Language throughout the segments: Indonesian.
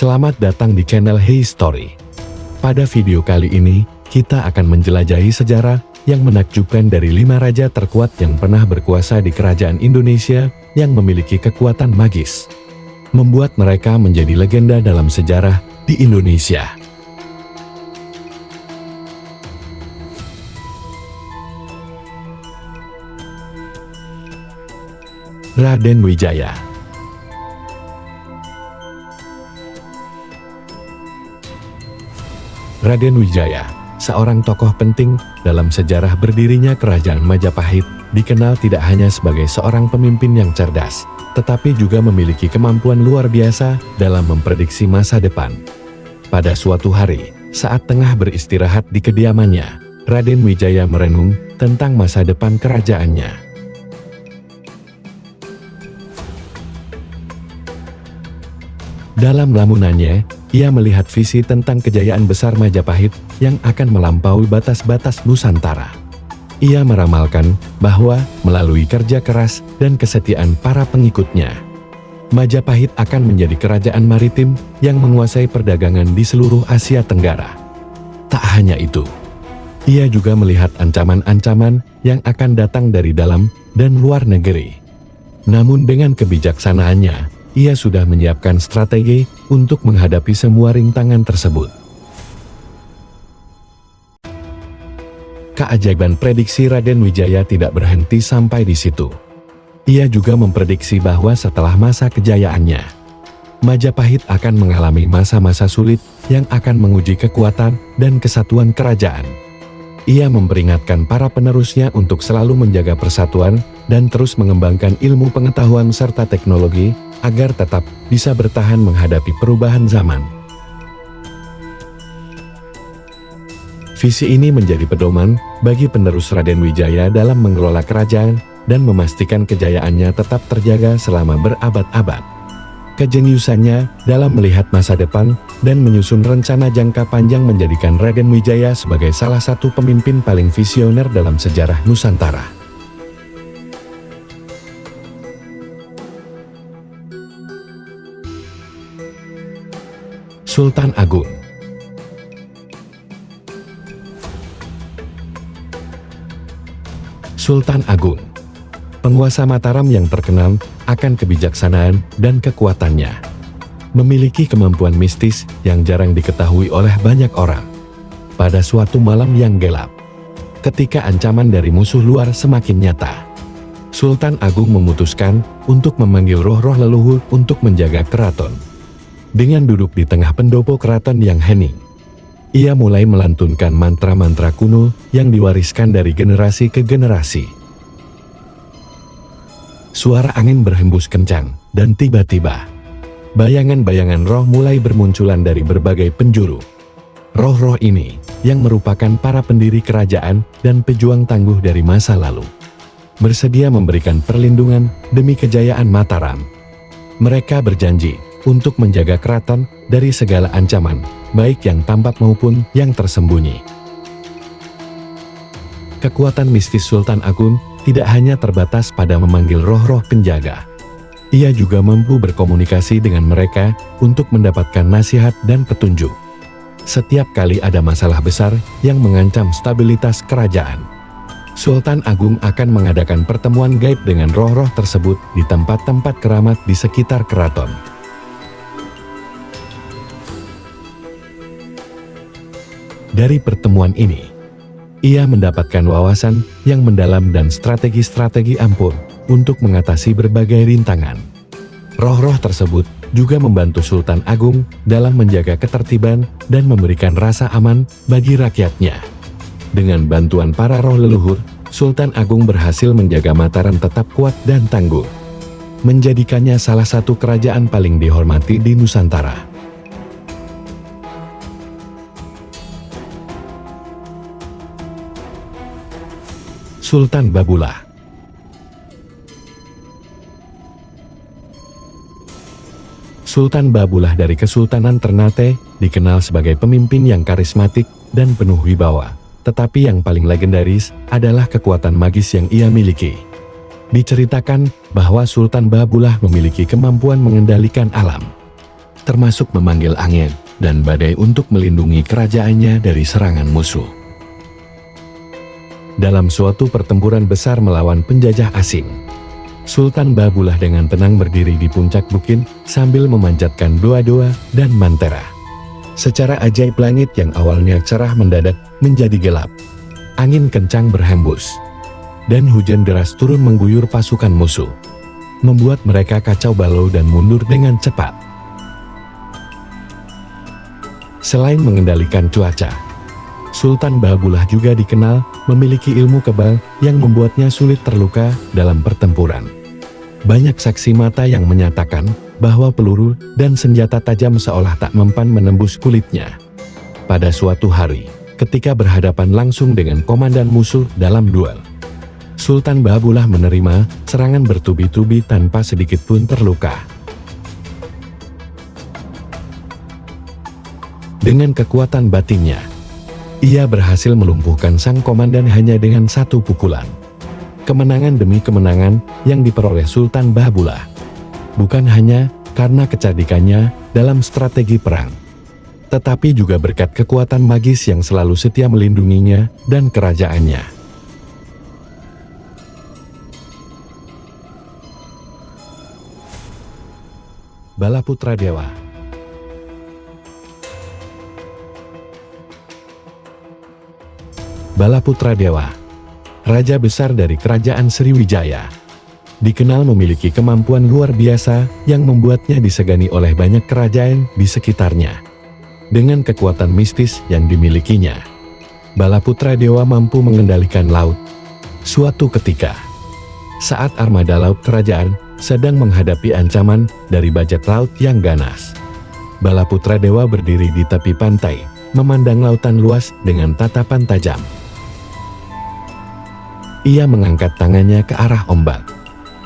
Selamat datang di channel History. Pada video kali ini, kita akan menjelajahi sejarah yang menakjubkan dari 5 raja terkuat yang pernah berkuasa di kerajaan Indonesia yang memiliki kekuatan magis, membuat mereka menjadi legenda dalam sejarah di Indonesia. Raden Wijaya. Raden Wijaya, seorang tokoh penting dalam sejarah berdirinya Kerajaan Majapahit, dikenal tidak hanya sebagai seorang pemimpin yang cerdas, tetapi juga memiliki kemampuan luar biasa dalam memprediksi masa depan. Pada suatu hari, saat tengah beristirahat di kediamannya, Raden Wijaya merenung tentang masa depan kerajaannya. Dalam lamunannya, ia melihat visi tentang kejayaan besar Majapahit yang akan melampaui batas-batas Nusantara. Ia meramalkan bahwa melalui kerja keras dan kesetiaan para pengikutnya, Majapahit akan menjadi kerajaan maritim yang menguasai perdagangan di seluruh Asia Tenggara. Tak hanya itu, ia juga melihat ancaman-ancaman yang akan datang dari dalam dan luar negeri. Namun dengan kebijaksanaannya, ia sudah menyiapkan strategi untuk menghadapi semua rintangan tersebut. Keajaiban prediksi Raden Wijaya tidak berhenti sampai di situ. Ia juga memprediksi bahwa setelah masa kejayaannya, Majapahit akan mengalami masa-masa sulit yang akan menguji kekuatan dan kesatuan kerajaan. Ia memperingatkan para penerusnya untuk selalu menjaga persatuan dan terus mengembangkan ilmu pengetahuan serta teknologi agar tetap bisa bertahan menghadapi perubahan zaman. Visi ini menjadi pedoman bagi penerus Raden Wijaya dalam mengelola kerajaan dan memastikan kejayaannya tetap terjaga selama berabad-abad. Kejeniusannya dalam melihat masa depan dan menyusun rencana jangka panjang menjadikan Raden Wijaya sebagai salah satu pemimpin paling visioner dalam sejarah Nusantara. Sultan Agung. Sultan Agung, penguasa Mataram yang terkenal akan kebijaksanaan dan kekuatannya, memiliki kemampuan mistis yang jarang diketahui oleh banyak orang. Pada suatu malam yang gelap, ketika ancaman dari musuh luar semakin nyata, Sultan Agung memutuskan untuk memanggil roh-roh leluhur untuk menjaga keraton. Dengan duduk di tengah pendopo keraton yang hening, ia mulai melantunkan mantra-mantra kuno yang diwariskan dari generasi ke generasi. Suara angin berhembus kencang, dan tiba-tiba, bayangan-bayangan roh mulai bermunculan dari berbagai penjuru. Roh-roh ini, yang merupakan para pendiri kerajaan dan pejuang tangguh dari masa lalu, bersedia memberikan perlindungan demi kejayaan Mataram. Mereka berjanji untuk menjaga keraton dari segala ancaman, baik yang tampak maupun yang tersembunyi. Kekuatan mistis Sultan Agung tidak hanya terbatas pada memanggil roh-roh penjaga. Ia juga mampu berkomunikasi dengan mereka untuk mendapatkan nasihat dan petunjuk. Setiap kali ada masalah besar yang mengancam stabilitas kerajaan, Sultan Agung akan mengadakan pertemuan gaib dengan roh-roh tersebut di tempat-tempat keramat di sekitar keraton. Dari pertemuan ini, ia mendapatkan wawasan yang mendalam dan strategi-strategi ampuh untuk mengatasi berbagai rintangan. Roh-roh tersebut juga membantu Sultan Agung dalam menjaga ketertiban dan memberikan rasa aman bagi rakyatnya. Dengan bantuan para roh leluhur, Sultan Agung berhasil menjaga Mataram tetap kuat dan tangguh, menjadikannya salah satu kerajaan paling dihormati di Nusantara. Sultan Babullah. Sultan Babullah dari Kesultanan Ternate dikenal sebagai pemimpin yang karismatik dan penuh wibawa, tetapi yang paling legendaris adalah kekuatan magis yang ia miliki. Diceritakan bahwa Sultan Babullah memiliki kemampuan mengendalikan alam. termasuk memanggil angin dan badai untuk melindungi kerajaannya dari serangan musuh. Dalam suatu pertempuran besar melawan penjajah asing, Sultan Bahabullah dengan tenang berdiri di puncak bukit sambil memanjatkan doa-doa dan mantera. Secara ajaib langit yang awalnya cerah mendadak menjadi gelap. Angin kencang berhembus, dan hujan deras turun mengguyur pasukan musuh, membuat mereka kacau balau dan mundur dengan cepat. Selain mengendalikan cuaca, Sultan Bahabullah juga dikenal memiliki ilmu kebal yang membuatnya sulit terluka dalam pertempuran. Banyak saksi mata yang menyatakan bahwa peluru dan senjata tajam seolah tak mempan menembus kulitnya. Pada suatu hari, ketika berhadapan langsung dengan komandan musuh dalam duel, Sultan Bahabullah menerima serangan bertubi-tubi tanpa sedikit pun terluka. Dengan kekuatan batinnya, ia berhasil melumpuhkan sang komandan hanya dengan satu pukulan. Kemenangan demi kemenangan yang diperoleh Sultan Bahabullah bukan hanya karena kecerdikannya dalam strategi perang, tetapi juga berkat kekuatan magis yang selalu setia melindunginya dan kerajaannya. Balaputra Dewa. Balaputra Dewa, raja besar dari kerajaan Sriwijaya, dikenal memiliki kemampuan luar biasa yang membuatnya disegani oleh banyak kerajaan di sekitarnya. Dengan kekuatan mistis yang dimilikinya, Balaputra Dewa mampu mengendalikan laut. Suatu ketika, saat armada laut kerajaan sedang menghadapi ancaman dari bajak laut yang ganas, Balaputra Dewa berdiri di tepi pantai, memandang lautan luas dengan tatapan tajam. Ia mengangkat tangannya ke arah ombak,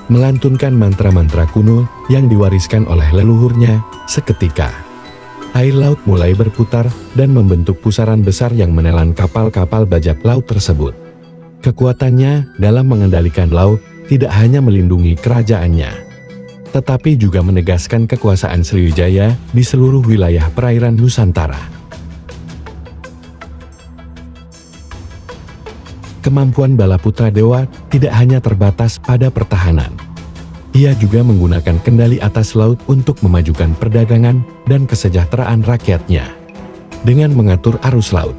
melantunkan mantra-mantra kuno yang diwariskan oleh leluhurnya. Seketika, air laut mulai berputar dan membentuk pusaran besar yang menelan kapal-kapal bajak laut tersebut. Kekuatannya dalam mengendalikan laut tidak hanya melindungi kerajaannya, tetapi juga menegaskan kekuasaan Sriwijaya di seluruh wilayah perairan Nusantara. Kemampuan Balaputra Dewa tidak hanya terbatas pada pertahanan. Ia juga menggunakan kendali atas laut untuk memajukan perdagangan dan kesejahteraan rakyatnya. Dengan mengatur arus laut,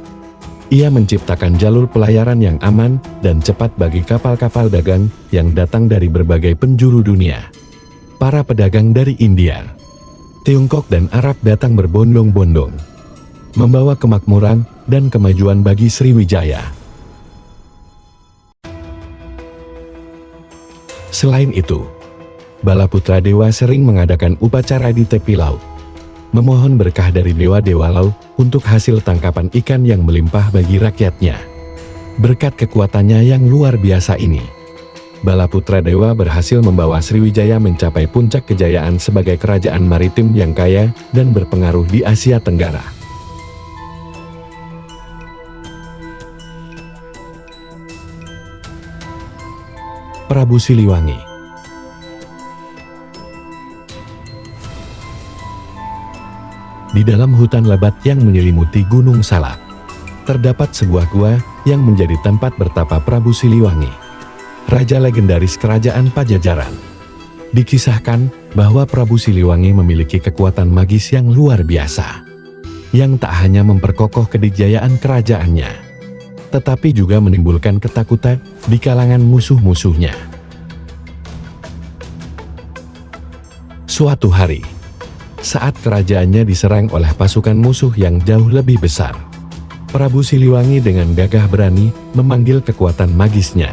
ia menciptakan jalur pelayaran yang aman dan cepat bagi kapal-kapal dagang yang datang dari berbagai penjuru dunia. Para pedagang dari India, Tiongkok dan Arab datang berbondong-bondong, membawa kemakmuran dan kemajuan bagi Sriwijaya. Selain itu, Balaputra Dewa sering mengadakan upacara di tepi laut, memohon berkah dari dewa-dewa laut untuk hasil tangkapan ikan yang melimpah bagi rakyatnya. Berkat kekuatannya yang luar biasa ini, Balaputra Dewa berhasil membawa Sriwijaya mencapai puncak kejayaan sebagai kerajaan maritim yang kaya dan berpengaruh di Asia Tenggara. Prabu Siliwangi. Di dalam hutan lebat yang menyelimuti Gunung Salak, terdapat sebuah gua yang menjadi tempat bertapa Prabu Siliwangi, raja legendaris kerajaan Pajajaran. Dikisahkan bahwa Prabu Siliwangi memiliki kekuatan magis yang luar biasa, yang tak hanya memperkokoh kedikjayaan kerajaannya, tetapi juga menimbulkan ketakutan di kalangan musuh-musuhnya. Suatu hari, saat kerajaannya diserang oleh pasukan musuh yang jauh lebih besar, Prabu Siliwangi dengan gagah berani memanggil kekuatan magisnya.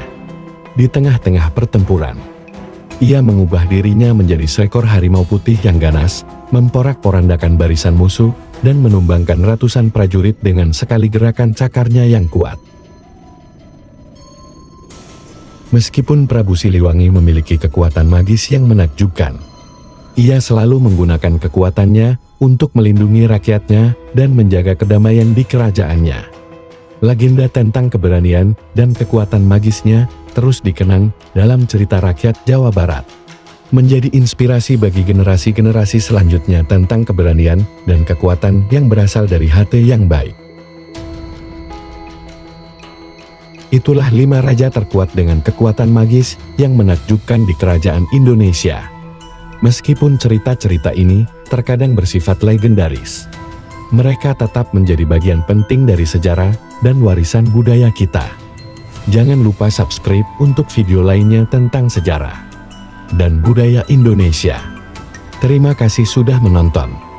Di tengah-tengah pertempuran, ia mengubah dirinya menjadi seekor harimau putih yang ganas, memporak-porandakan barisan musuh, dan menumbangkan ratusan prajurit dengan sekali gerakan cakarnya yang kuat. Meskipun Prabu Siliwangi memiliki kekuatan magis yang menakjubkan, ia selalu menggunakan kekuatannya untuk melindungi rakyatnya dan menjaga kedamaian di kerajaannya. Legenda tentang keberanian dan kekuatan magisnya terus dikenang dalam cerita rakyat Jawa Barat. menjadi inspirasi bagi generasi-generasi selanjutnya tentang keberanian dan kekuatan yang berasal dari hati yang baik. Itulah 5 raja terkuat dengan kekuatan magis yang menakjubkan di kerajaan Indonesia. Meskipun cerita-cerita ini terkadang bersifat legendaris, mereka tetap menjadi bagian penting dari sejarah dan warisan budaya kita. Jangan lupa subscribe untuk video lainnya tentang sejarah dan budaya Indonesia. Terima kasih sudah menonton.